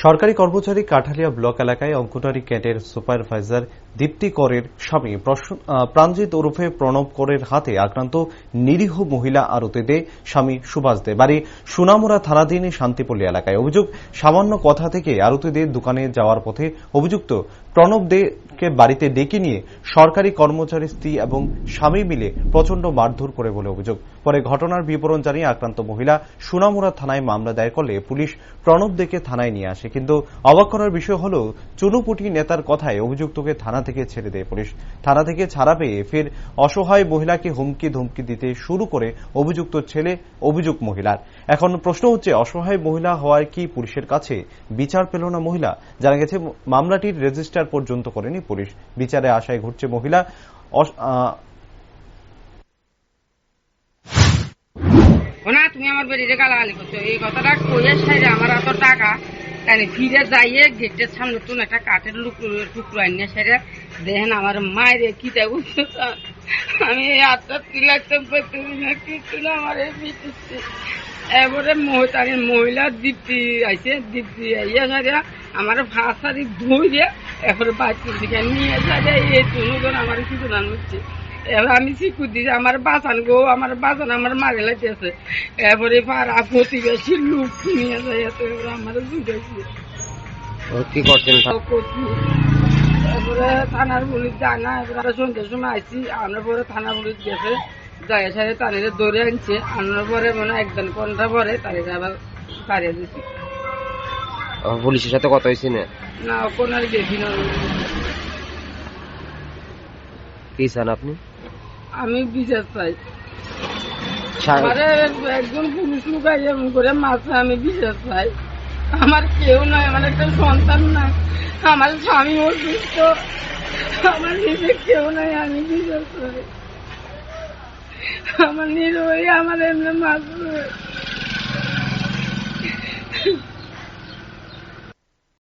সরকারি কর্মচারী কাঠালিয়া ব্লক এলাকায় অঙ্গনওয়াড়ি ক্যাডের সুপারভাইজার দীপ্তি করের স্বামী প্রাণজিৎ ওরফে প্রণব করের হাতে আক্রান্ত নিরীহ মহিলা আরতি দে স্বামী সুভাষ দে বাড়ি সোনামুড়া থানাধীন শান্তিপল্লী এলাকায়। অভিযোগ, সামান্য কথা থেকে আরতি দে দোকানে যাওয়ার পথে অভিযুক্ত প্রণব দেকে বাড়িতে ডেকে নিয়ে সরকারি কর্মচারী স্ত্রী এবং স্বামী মিলে প্রচন্ড মারধর করে বলে অভিযোগ। পরে ঘটনার বিবরণ জানিয়ে আক্রান্ত মহিলা সোনামুড়া থানায় মামলা দায়ের করলে পুলিশ প্রণব দেকে থানায় নিয়ে আসে। কিন্তু অবাক করার বিষয় হল, চুনুপুটি নেতার কথায় অভিযুক্তকে থানা থেকে ছেড়ে দেয় পুলিশ। থানা থেকে ছাড়া পেয়ে ফের অসহায় মহিলাকে হুমকি ধমকি দিতে শুরু করে অভিযুক্ত ছেলে অভিযুক্ত মহিলার। এখন প্রশ্ন হচ্ছে, অসহায় মহিলা হওয়ার কি পুলিশের কাছে বিচার পেল না মহিলা? জানা গেছে মামলাটির রেজিস্টার পর্যন্ত করেনি পুলিশ। বিচারে আশায় ঘুরছে মহিলা। না, তুমি আমার বাড়িতে গালাগালি করছো, এই কথাটা কইয়ে সাইডে আমার এত টাকা ফিরে যাইয়ে গেটের সামনে তুন একটা কাঠের টুকরো আনিয়ে সেরে দেখেন আমার মায়ের কি তাই বুঝছো। আমি আত্মহত্যা লাগতাম পারতেছি না, কিছু না আমার পিছিয়ে। এবারে মহিলা দীপ্তি আইসে, দীপ্তি আইয়া সারিয়া আমার ভাষারি ধুইয়ে এরপরে বাচ্চা দিকে নিয়ে সারিয়া এই তুনুজন আমার কিছু না হচ্ছে। এবার আমি শিখু দিয়েছি আমার বাঁচান গো, আমার বাঁচান, আমার মারে লাগতেছে। এরপরে পাড়া প্রতিবেশী লোক নিয়ে যায়, আমার জুটেছে। কি করছেন? তারপরে থানার পুলিশ যায় না। এবার সন্ধ্যের সময় আসছি, আনার পরে থানা পুলিশ গেছে, যায় সাথে তাদের ধরে আনছে। আনার পরে মানে একদিন ঘন্টা পরে তাদের আবার তাড়িয়ে দিচ্ছি। পুলিশের সাথে কথা হয়েছে না? না, ওখানে আর গেছি না। কি চান আপনি? আমি বিচার চাই। একজন পুলিশ লোক এমন করে মারছে, আমি বিচার চাই। আমার কেউ নাই, আমার একটা সন্তান নাই, আমার স্বামী অসুস্থ, আমার নিজে কেউ নাই, আমি বিচার চাই। আমার নিরীহ আমার এমনি মারছে।